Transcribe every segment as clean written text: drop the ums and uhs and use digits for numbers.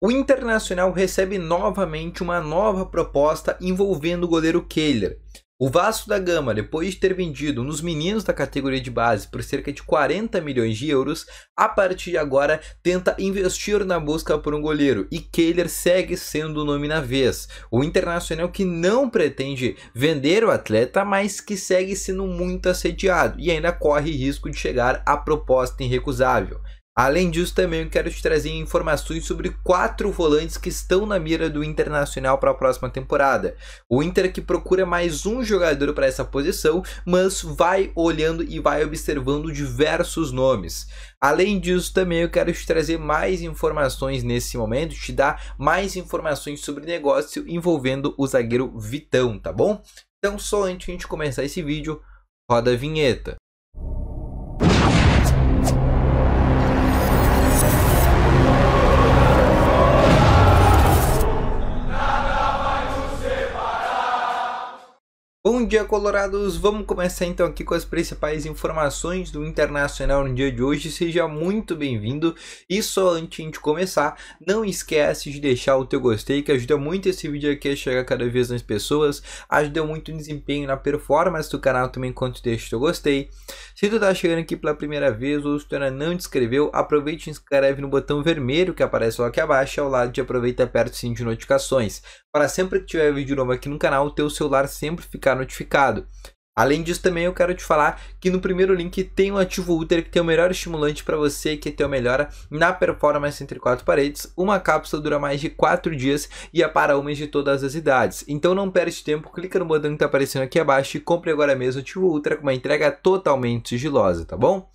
O Internacional recebe novamente uma nova proposta envolvendo o goleiro Kehler. O Vasco da Gama, depois de ter vendido nos meninos da categoria de base por cerca de 40 milhões de euros, a partir de agora tenta investir na busca por um goleiro e Kehler segue sendo o nome na vez. O Internacional que não pretende vender o atleta, mas que segue sendo muito assediado e ainda corre risco de chegar à proposta irrecusável. Além disso, também eu quero te trazer informações sobre 4 volantes que estão na mira do Internacional para a próxima temporada. O Inter que procura mais um jogador para essa posição, mas vai olhando e vai observando diversos nomes. Além disso, também eu quero te trazer mais informações nesse momento, te dar mais informações sobre negócio envolvendo o zagueiro Vitão, tá bom? Então, só antes de a gente começar esse vídeo, roda a vinheta. Bom dia, colorados! Vamos começar então aqui com as principais informações do Internacional no dia de hoje. Seja muito bem-vindo e só antes de a gente começar, não esquece de deixar o teu gostei, que ajuda muito esse vídeo aqui a chegar cada vez mais pessoas, ajuda muito no desempenho, na performance do canal também quando deixa o teu gostei. Se tu tá chegando aqui pela primeira vez ou se tu ainda não te inscreveu, aproveite e se inscreve no botão vermelho que aparece lá aqui abaixo, ao lado de aproveita e aperta o sininho de notificações, para sempre que tiver vídeo novo aqui no canal, o teu celular sempre ficar notificado. Além disso, também eu quero te falar que no primeiro link tem um ativo Ultra que tem o melhor estimulante para você que tem a melhora na performance entre 4 paredes. Uma cápsula dura mais de 4 dias e é para homens de todas as idades. Então não perde tempo, clica no botão que está aparecendo aqui abaixo e compre agora mesmo o ativo Ultra com uma entrega totalmente sigilosa, tá bom?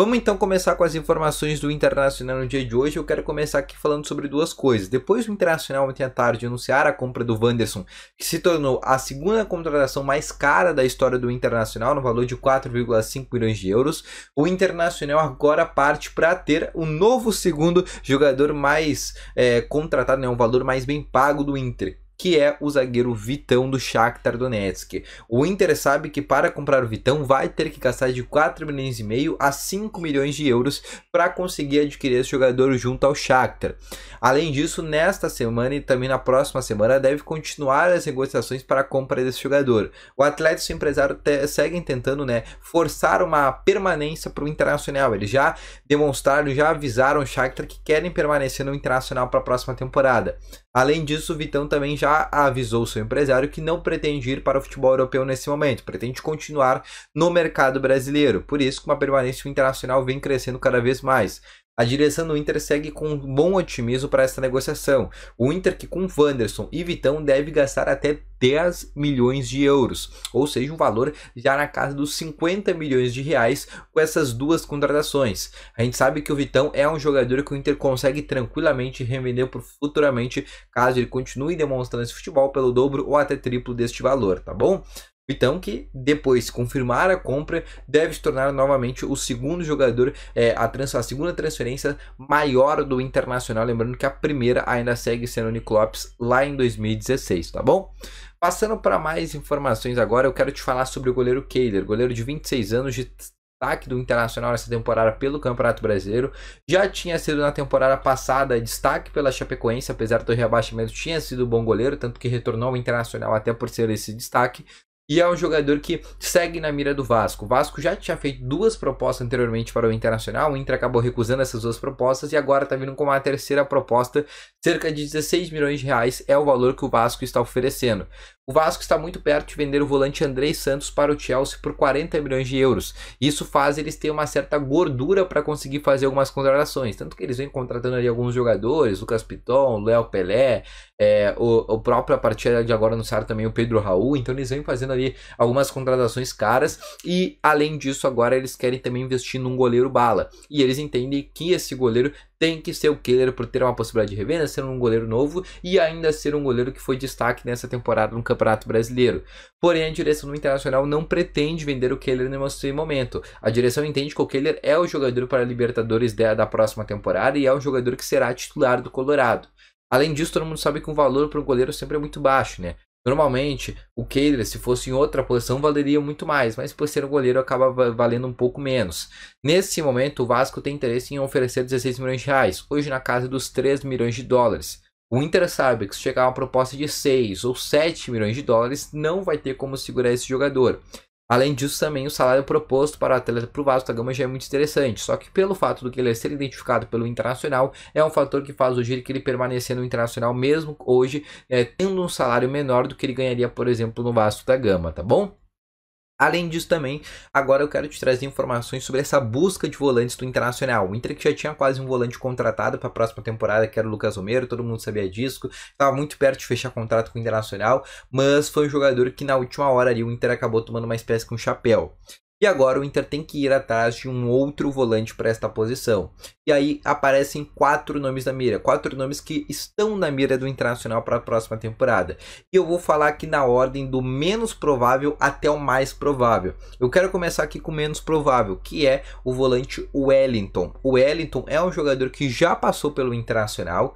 Vamos então começar com as informações do Internacional no dia de hoje. Eu quero começar aqui falando sobre duas coisas. Depois do Internacional ontem à tarde anunciar a compra do Wanderson, que se tornou a segunda contratação mais cara da história do Internacional, no valor de 4,5 milhões de euros, o Internacional agora parte para ter o novo segundo jogador mais contratado, né, um valor mais bem pago do Inter, que é o zagueiro Vitão do Shakhtar Donetsk. O Inter sabe que para comprar o Vitão vai ter que gastar de 4,5 milhões a 5 milhões de euros para conseguir adquirir esse jogador junto ao Shakhtar. Além disso, nesta semana e também na próxima semana deve continuar as negociações para a compra desse jogador. O atleta e seu empresário seguem tentando, forçar uma permanência para o Internacional. Eles já demonstraram, já avisaram o Shakhtar que querem permanecer no Internacional para a próxima temporada. Além disso, o Vitão também já avisou seu empresário que não pretende ir para o futebol europeu nesse momento, pretende continuar no mercado brasileiro. Por isso, com uma permanência, o Internacional vem crescendo cada vez mais. A direção do Inter segue com um bom otimismo para essa negociação. O Inter que com Wanderson e Vitão deve gastar até 10 milhões de euros, ou seja, um valor já na casa dos 50 milhões de reais com essas duas contratações. A gente sabe que o Vitão é um jogador que o Inter consegue tranquilamente revender futuramente, caso ele continue demonstrando esse futebol pelo dobro ou até triplo deste valor, tá bom? Vitão que depois de confirmar a compra deve se tornar novamente o segundo jogador, a segunda transferência maior do Internacional, lembrando que a primeira ainda segue sendo o Nico Lopes lá em 2016, tá bom? Passando para mais informações agora, eu quero te falar sobre o goleiro Kehler, goleiro de 26 anos de destaque do Internacional nessa temporada pelo Campeonato Brasileiro. Já tinha sido na temporada passada destaque pela Chapecoense, apesar do rebaixamento tinha sido bom goleiro, tanto que retornou ao Internacional até por ser esse destaque. E é um jogador que segue na mira do Vasco. O Vasco já tinha feito 2 propostas anteriormente para o Internacional. O Inter acabou recusando essas 2 propostas e agora está vindo com uma terceira proposta. Cerca de 16 milhões de reais é o valor que o Vasco está oferecendo. O Vasco está muito perto de vender o volante Andrei Santos para o Chelsea por 40 milhões de euros. Isso faz eles terem uma certa gordura para conseguir fazer algumas contratações. Tanto que eles vêm contratando ali alguns jogadores, Lucas Piton, Léo Pelé, o próprio a partir de agora anunciaram também o Pedro Raul. Então eles vêm fazendo ali algumas contratações caras e além disso agora eles querem também investir num goleiro bala. E eles entendem que esse goleiro tem que ser o Kehler por ter uma possibilidade de revenda, ser um goleiro novo e ainda ser um goleiro que foi destaque nessa temporada no Campeonato Brasileiro. Porém, a direção do Internacional não pretende vender o Kehler nesse momento. A direção entende que o Kehler é o jogador para a Libertadores da próxima temporada e é o jogador que será titular do Colorado. Além disso, todo mundo sabe que o valor para o goleiro sempre é muito baixo, Normalmente, o Kehler, se fosse em outra posição, valeria muito mais, mas por ser um goleiro acaba valendo um pouco menos. Nesse momento, o Vasco tem interesse em oferecer 16 milhões de reais, hoje na casa dos 3 milhões de dólares. O Inter sabe que se chegar uma proposta de 6 ou 7 milhões de dólares, não vai ter como segurar esse jogador. Além disso, também o salário proposto para o atleta para o Vasco da Gama já é muito interessante. Só que pelo fato do que ele ser identificado pelo Internacional, é um fator que faz hoje que ele permanecer no Internacional, mesmo hoje tendo um salário menor do que ele ganharia, por exemplo, no Vasco da Gama, tá bom? Além disso também, agora eu quero te trazer informações sobre essa busca de volantes do Internacional. O Inter que já tinha quase um volante contratado para a próxima temporada, que era o Lucas Romero, todo mundo sabia disso, estava muito perto de fechar contrato com o Internacional, mas foi um jogador que na última hora ali o Inter acabou tomando uma espécie de um chapéu. E agora o Inter tem que ir atrás de um outro volante para esta posição. E aí aparecem 4 nomes na mira. 4 nomes que estão na mira do Internacional para a próxima temporada. E eu vou falar aqui na ordem do menos provável até o mais provável. Eu quero começar aqui com o menos provável, que é o volante Wellington. O Wellington é um jogador que já passou pelo Internacional.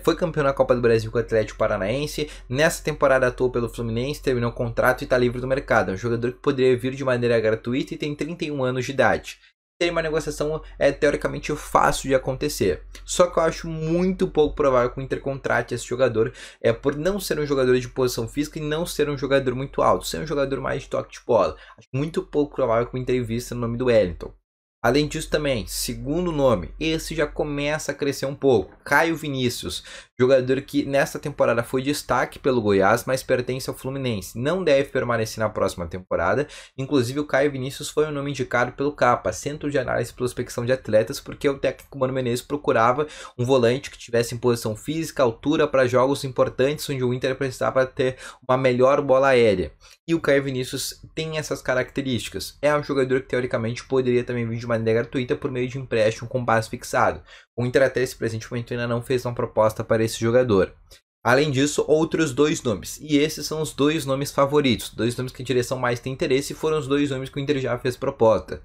Foi campeão na Copa do Brasil com o Atlético Paranaense. Nessa temporada atuou pelo Fluminense, terminou o contrato e está livre do mercado. É um jogador que poderia vir de maneira gratuita e tem 31 anos de idade. Tem uma negociação teoricamente fácil de acontecer. Só que eu acho muito pouco provável que o Inter contrate esse jogador, por não ser um jogador de posição física e não ser um jogador muito alto, ser um jogador mais de toque de bola. Acho muito pouco provável que o Inter invista no nome do Wellington. Além disso também, segundo nome, esse já começa a crescer um pouco, Caio Vinícius, jogador que nesta temporada foi destaque pelo Goiás, mas pertence ao Fluminense, não deve permanecer na próxima temporada. Inclusive o Caio Vinícius foi um nome indicado pelo CAPA, Centro de Análise e Prospecção de Atletas, porque o técnico Mano Menezes procurava um volante que tivesse em posição física, altura para jogos importantes, onde o Inter precisava ter uma melhor bola aérea. E o Caio Vinícius tem essas características, é um jogador que teoricamente poderia também vir de maneira gratuita por meio de empréstimo com base fixado. O Inter até esse presente momento ainda não fez uma proposta para esse jogador. Além disso, outros 2 nomes. E esses são os 2 nomes favoritos. 2 nomes que a direção mais tem interesse e foram os 2 nomes que o Inter já fez proposta.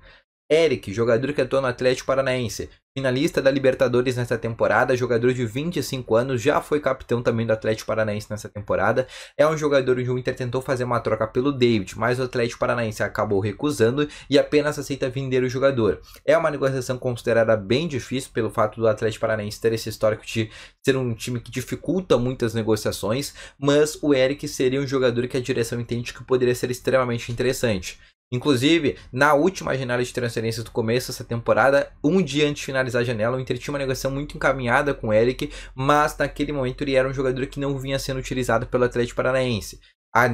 Eric, jogador que atua no Atlético Paranaense, finalista da Libertadores nessa temporada, jogador de 25 anos, já foi capitão também do Atlético Paranaense nessa temporada. É um jogador onde o Inter tentou fazer uma troca pelo David, mas o Atlético Paranaense acabou recusando e apenas aceita vender o jogador. É uma negociação considerada bem difícil pelo fato do Atlético Paranaense ter esse histórico de ser um time que dificulta muitas negociações, mas o Eric seria um jogador que a direção entende que poderia ser extremamente interessante. Inclusive, na última janela de transferências do começo dessa temporada, um dia antes de finalizar a janela, o Inter tinha uma negociação muito encaminhada com o Eric, mas naquele momento ele era um jogador que não vinha sendo utilizado pelo Atlético Paranaense.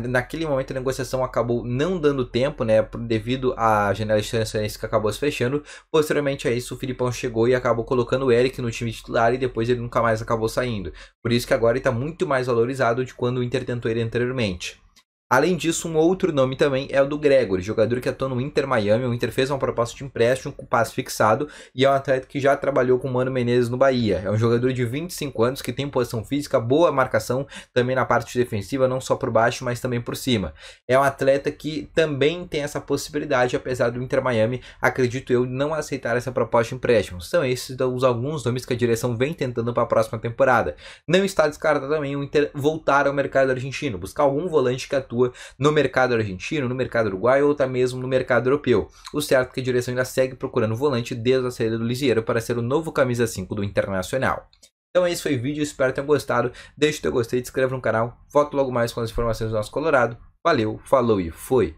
Naquele momento a negociação acabou não dando tempo, né, devido à janela de transferência que acabou se fechando. Posteriormente a isso, o Filipão chegou e acabou colocando o Eric no time titular e depois ele nunca mais acabou saindo. Por isso que agora ele está muito mais valorizado de quando o Inter tentou ele anteriormente. Além disso, um outro nome também é o do Gregory, jogador que atua no Inter Miami. O Inter fez uma proposta de empréstimo com passe fixado e é um atleta que já trabalhou com o Mano Menezes no Bahia. É um jogador de 25 anos que tem posição física, boa marcação também na parte defensiva, não só por baixo, mas também por cima. É um atleta que também tem essa possibilidade, apesar do Inter Miami, acredito eu, não aceitar essa proposta de empréstimo. São esses os alguns nomes que a direção vem tentando para a próxima temporada. Não está descartado também o Inter voltar ao mercado argentino, buscar algum volante que atua no mercado argentino, no mercado uruguaio ou até mesmo no mercado europeu. O certo é que a direção ainda segue procurando volante desde a saída do Lisieiro para ser o novo camisa 5 do Internacional. Então esse foi o vídeo, espero que tenham gostado. Deixe o teu gostei, se inscreva no canal, volto logo mais com as informações do nosso Colorado. Valeu, falou e foi!